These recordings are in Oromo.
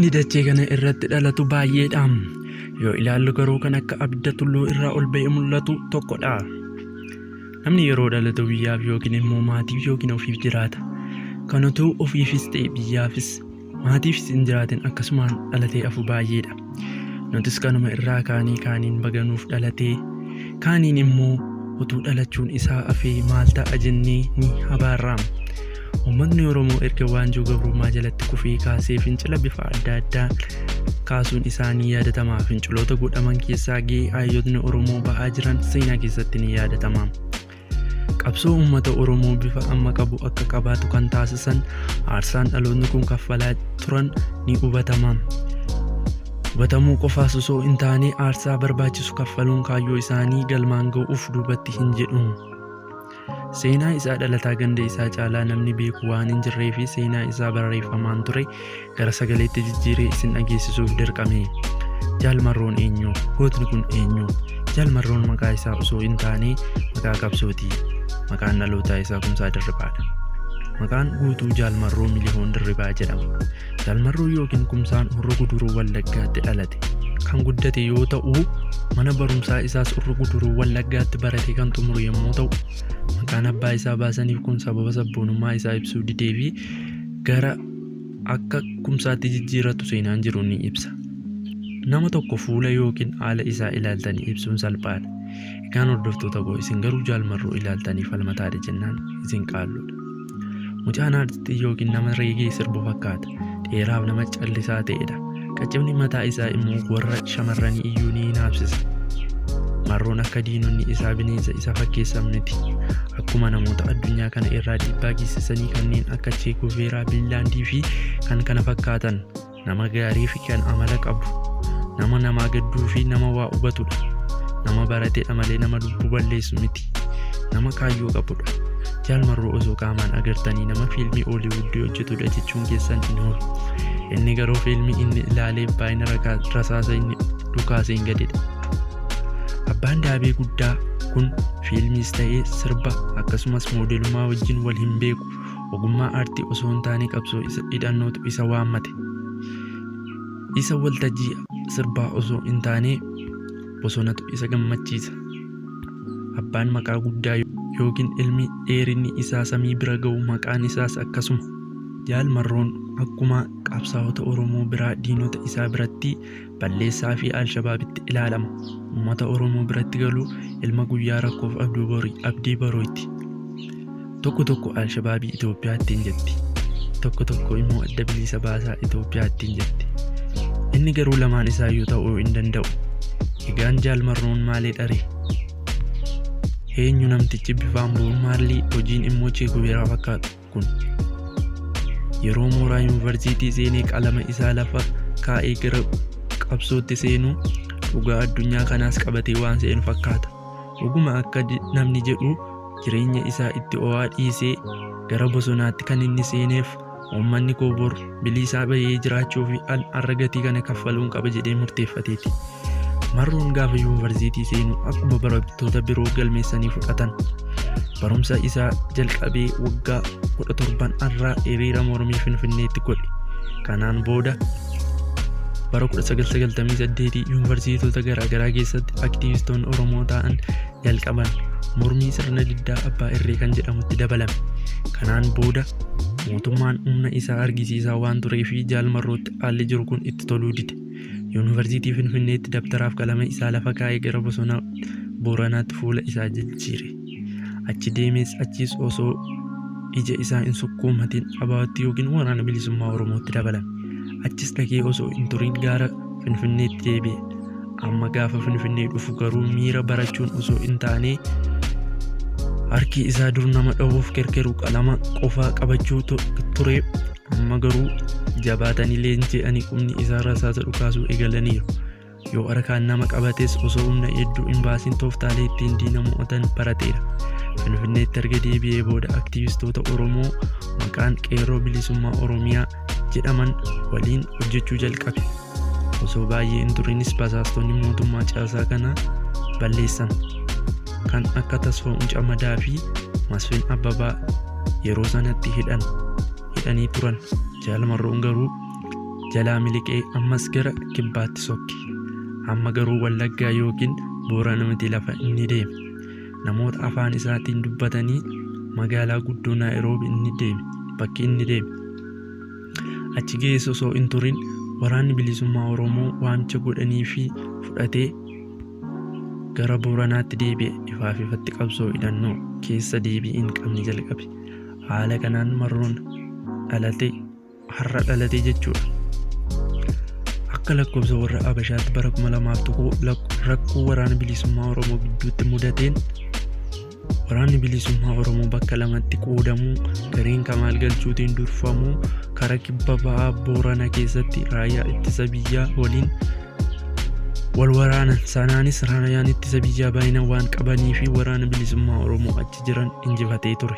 Namni dachee kana irratti dhalatu baay'eedha. Yoo ilaallu garuu kan akka abidda tulluu irraa ol ba'ee mul'atu tokkodha. Namni yeroo dhalatu biyyaaf yookiin immoo maatiif yookiin ofiif jiraata. Kan utuu ofiifis ta'e biyyaafis maatiifis hin jiraatin akkasumaan dhalatee hafu baay'eedha. Nutis kanuma irraa kaaniin baganuuf dhalatee kaaniin immoo utuu dhalachuun isaa hafee maal ta'a jennee ni habaarraam. Uummatni Oromoo erga waanjoo gabrummaa jalatti kufee kaasee fincila bifa adda addaa kaasuun isaanii yaadatama. Finciloota godhaman keessaa gahee hayyootni Oromoo ba'aa jiran seenaa keessatti ni yaadatama. Qabsoo uummata Oromoo bifa amma qabu akka qabaatu kan taasisan aarsaan dhaloonni kun kaffalaa turan ni hubatama. Hubatamuu qofaas osoo hin taane aarsaa barbaachisu kaffaluun kaayyoo isaanii galmaan ga'uuf duubatti hin jedhu. Seenaa isaa dhalataa ganda isaa caalaa namni beeku waan hin jirree fi seenaa isaa barreeffamaan ture gara sagaleetti jijjiiree isin dhageessisuuf dirqame. Jaalmarroon eenyu? Gootni kun eenyu? Jaalmarroon maqaa isaa osoo hin taane maqaa qabsooti. Maqaan dhalootaa isaa Kumsaa Dirribaadha. Maqaan guutuu Jaalmarroo Miliyoon Dirribaa jedhama. Jaalmarroo yookiin Kumsaan Horroo Guduruu Wallaggaatti dhalate. Kan guddate yoo ta'u mana barumsaa isaas Horroo Guduruu Wallaggaatti barate kan xumuru yommuu ta'u maqaan abbaa isaa baasaniif kun sababa sabboonummaa isaa ibsuu didee fi gara akka Kumsaatti jijjiiratu seenaan jiru ni ibsa. Nama tokko fuula yookiin haala isaa ilaaltanii ibsuun salphaadha. Egaan hordoftoota koo isin garuu Jaalmarroo ilaaltanii falmataadha jennaan isin qaalluudha. Mucaan aartistii yookiin nama reegee sirbu fakkaata. Dheeraaf nama callisaa ta'edha. Qaccibni mataa isaa immoo warra shamarranii iyyuu ni hinaafsisa. Marroon akka diinonni isaa bineensa isa fakkeessamniti. Akkuma namoota addunyaa kana irraa dhiibbaa geessisanii kanneen akka Che Guevara, Billaandii fi kan kana fakkaatan nama gaarii fi kan amala qabu. Nama namaa gadduu fi nama waa hubatudha. Nama barateedha malee nama lubbuu balleessu miti. Nama kaayyoo qabudha. Jaalmarroo osoo qaamaan agartanii nama fiilmii Hollywood hojjetudha jechuun keessan hin oolu. Inni garuu fiilmii inni ilaalee baay'ina rasaasa inni dhukaaseen gadidha. Abbaan daabee guddaa kun fiilmiis ta'ee sirba akkasumas moodelummaa wajjin wal hin beeku. Ogummaa aartii osoo hin taane qabsoo hidhannootu isa waammate. Isa waltajjii sirbaa osoo hin taane bosonatu isa gammachiisa. Abbaan maqaa guddaa yookiin ilmi dheerinni isaa samii bira ga'u maqaan isaas akkasuma. Jaalmarroon akkuma qabsaa'ota Oromoo biraa diinota isaa biratti balleessaa fi Alshabaabitti ilaalama. Uummata Oromoo biratti galuu ilma guyyaa rakkoof abdii barooyti. Tokko tokko Alshabaabii Itoophiyaattiin jetti. Tokko tokko immoo adda bilisa baasaa Itoophiyaattiin jetti. Inni garuu lamaan isaa yoo ta'uu hin danda'u. Egaan Jaalmarroon maalee dharee? Eenyu namtichi bifaan bu'uun maalii hojiin immoo Che Guevara fakkaatu kun? Yeroo mooraa yuunivarsiitii seenee qalama isaa lafa kaa'ee gara qabsootti seenu dhugaa addunyaa kanaas qabatee waan seenu fakkaata. Dhuguma akka namni jedhu jireenya isaa itti ho'aa dhiisee gara bosonaatti kan inni seeneef uummanni koo bor bilisaa bahee jiraachuu fi har'a gatii kana kaffaluun qaba jedhee murteeffateeti. Marroon gaafa yuunivarsiitii seenu akkuma barattoota biroo galmeessanii fudhatan. Barumsa isaa jalqabee waggaa 17 irraa hiriira mormii Finfinneetti godhe. Kanaan booda bara 1998 yuunivarsiitota garaagaraa keessatti aktiivistoonni Oromoo ta'an jalqaban. Mormii sirna diddaa abbaa irree kan jedhamutti dabalame. Kanaan booda mootummaan humna isaa argisiisaa waan tureef Jaalmarrootti haalli jiru kun itti toluu dide. Yuunivarsiitii Finfinneetti dabtaraaf qalama isaa lafa kaa'ee gara bosona Booranaatti fuula isaa jijjiire. Achi deemees achiis osoo ija isaa hin sukkuumatin abaatti yookiin waraana bilisummaa Oromootti dabalame. Achis dhaqee osoo hin turin gara Finfinneetti deebi'e. Amma gaafa Finfinnee dhufu garuu miira barachuun osoo hin taane harki isaa dur nama dhawuuf kerkeru qalama qofaa qabachuu ture. Amma garuu jabaatanii leenji'anii qubni isaa rasaasa dhukaasuu eegalaniiru. Yoo harkaan nama qabates osoo humna hedduu hin baasin tooftaalee ittiin diina mo'atan barateera. Finfinneetti erga deebi'ee booda aktiivistoota Oromoo maqaan qeerroo bilisummaa Oromiyaa jedhaman waliin hojjechuu jalqabe. Osoo baay'ee hin turinis basaastonni mootummaa caasaa kana balleessan. Kan akka Tasfaa'uu Camadaa fi Masfin Abbabaa yeroo sanatti hidhanii turan. Jaalmarroon garuu jalaa miliqee ammas gara kibbaatti sokke. Amma garuu Wallaggaa yookiin Booranatti lafa inni deeme. Namoota afaan isaatiin dubbatanii magaalaa guddoo Naayiroobi inni deeme. Bakki inni deeme. Achi geesse osoo hin turin waraanni bilisummaa Oromoo waamicha godhanii fi fudhatee gara Booranaatti deebi'e. Ifaaf ifatti qabsoo hidhannoo keessa deebii hin qabne jalqabe. Haala kanaan Marroon har'a dhalate jechuudha. Akka lakkoofsa warra Habashaatti bara 2001 rakkoo waraana bilisummaa Oromoo gidduutti mudateen waraanni bilisummaa Oromoo bakka lamatti qoodamuu gareen Kamaal Galchuutiin durfamuu karaa kibba ba'aa Booranaa keessatti raayyaa ittisa biyyaa waliin wal waraanan. Sanaanis raayyaan ittisa biyyaa baay'ina waan qabanii fi waraana bilisummaa Oromoo achi jiran injifatee ture.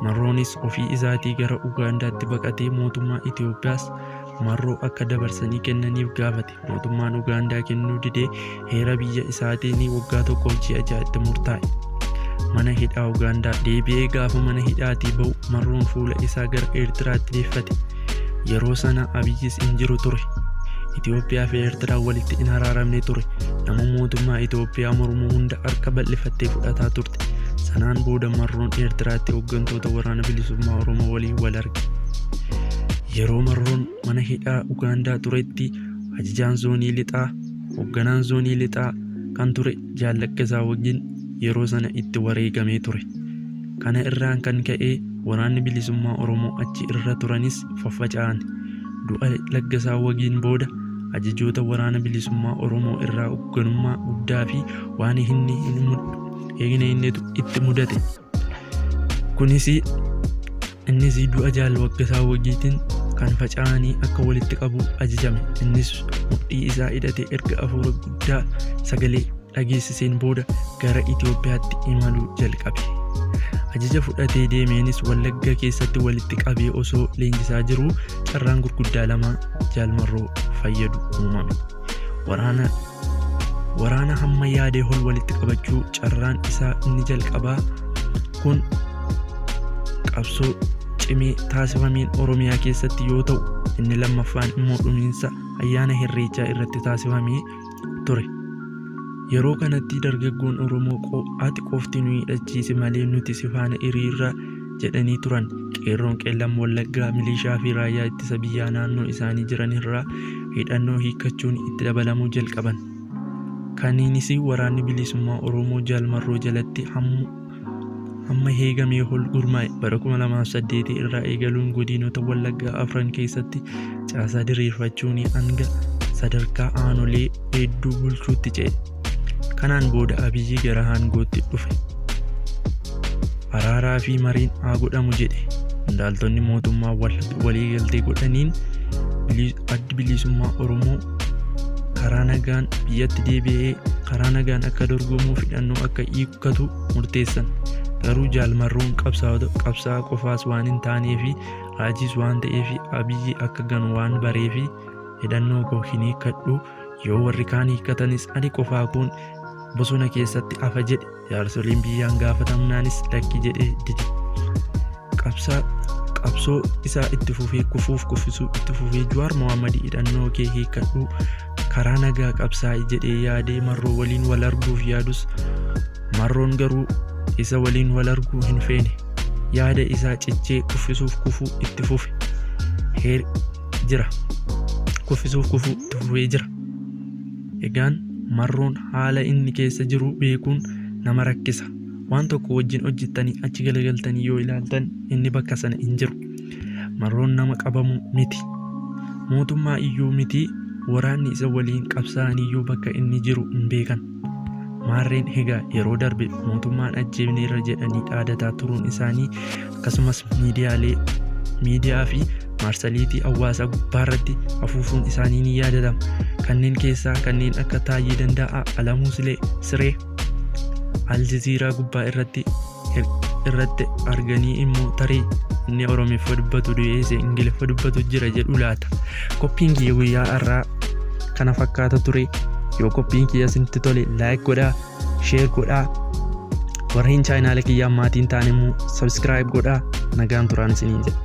Marroonis ofii isaatii gara Ugaandaatti baqatee mootummaa Itoophiyaas Marroo akka dabarsanii kennaniif gaafate. Mootummaan Ugaandaa kennuu didee heera biyya isaatiin waggaa 1 ji'a 6tti murtaa'e. Mana hidhaa Ugaandaa deebi'ee gaafa mana hidhaatii ba'u Marroon fuula isaa gara Eertiraatti deeffate. Yeroo sana Abiyyis hin jiru ture. Itoophiyaa fi Eertiraan walitti hin araaramne ture. Nama mootummaa Itoophiyaa mormuu hunda harka bal'ifattee fudhataa turte. Sanaan booda Marroon Eertiraatti hooggantoota waraana bilisummaa Oromoo waliin wal arge. Yeroo Marroon mana hidhaa Ugaandaa turetti ajajaan zoonii lixaa hoogganaan zoonii lixaa kan ture Jaallaggasaa wajjin yeroo sana itti wareegamee ture. Kana irraan kan ka'e waraanni bilisummaa Oromoo achi irra turanis faffaca'an. Du'a Laggasaa wajjin booda ajajoota waraana bilisummaa Oromoo irraa hoogganummaa guddaa fi waan inni itti mudate. Kunis innis du'a Jaallaggasaa wajjiin kan faca'anii akka walitti qabu ajajame. Innis mudhii isaa hidhatee erga afuura guddaa sagalee dhageessiseen booda gara Itoophiyaatti imaluu jalqabe. Ajaja fudhatee deemeenis Wallaggaa keessatti walitti qabee osoo leenjisaa jiruu carraan gurguddaa lama Jaalmarroo fayyadu uumame. Waraana hamma yaadee ol walitti qabachuu carraan isaa inni jalqabaa kun qabsoo cimee taasifameen Oromiyaa keessatti yoo ta'u, inni lammaffaan immoo dhumiinsa ayyaana Irreechaa irratti taasifamee ture. Yeroo kanatti dargaggoon Oromoo ati qofti nu hidhachiisi malee nuti si faana hiriirra jedhanii turan. Qeerroon qeellam Wallaggaa milishaa fi raayyaa ittisa biyyaa naannoo isaanii jiran irraa hidhannoo hiikkachuun itti dabalamuu jalqaban. Kaniinis waraanni bilisummaa Oromoo Jaalmarroo jalatti hamma heegamee ol gurmaa'e. Bara 2008 irraa eegaluun godinoota Wallaggaa 4 keessatti caasaa diriirfachuun hanga sadarkaa aanolee hedduu bulchuutti ce'e. Kanaan booda Abiyyi gara aangootti dhufe. Araaraa fi mariin haa godhamu jedhe. Qondaaltonni mootummaa waliigaltee godhaniin addi bilisummaa Oromoo karaa nagaan biyyatti deebi'ee karaa nagaan akka dorgomuu hidhannoo akka hiikkatu murteessan. Garuu Jaalmarroon qabsaa'aa qofaas waan hin taanee fi raajiis waan ta'eef Abiyyi akka ganu waan bareef hidhannoo koo hin hiikkadhu, yoo warri kaan hiikkatanis ani qofaa kun bosona keessatti hafa jedhe. Jaarsoliin biyyaan gaafatamnaanis lakki jedhee dide. Qabsoo isaa itti fufee kuffisuu itti fufee Jawaar Mohaammed hidhannoo kee hiikkadhu karaa nagaa qabsaa'i jedhee yaadee Marroo waliin wal arguuf yaadus Marroon garuu isa waliin wal arguu hin feene. Yaada isaa cichee kuffisuuf kufuu itti fufe. Kuffisuuf kufuu itti fufee jira. Egaan Marroon haala inni keessa jiru beekuun nama rakkisa. Waan tokko wajjin hojjettanii achi galagaltanii yoo ilaaltan inni bakka sana hin jiru. Marroon nama qabamu miti. Mootummaa iyyuu miti. Waraanni isa waliin qabsaa'an iyyuu bakka inni jiru hin beekan. Maarreen egaa yeroo darbe mootummaan ajjeefneerra jedhanii dhaadataa turuun isaanii akkasumas miidiyaa fi marsariitii hawaasaa gubbaarratti afuufuun isaanii ni yaadatama. Kanneen keessaa kanneen akka Taayyee Danda'aa, Alamuu Siree, Aljaziiraa gubbaa irratti arganii immoo tarii inni Oromeeffaa dubbatu du'eesse Ingiliffaa dubbatu jira jedhu laata. Qophiin kiyya guyyaa har'aa kana fakkaata ture. Yoo qophiin kiyya isinitti tole like godhaa, share godhaa. Warreen chaanaala kiyyaa maatiin ta'an immoo subscribe godhaa. Nagaan turaan isiniin jedha.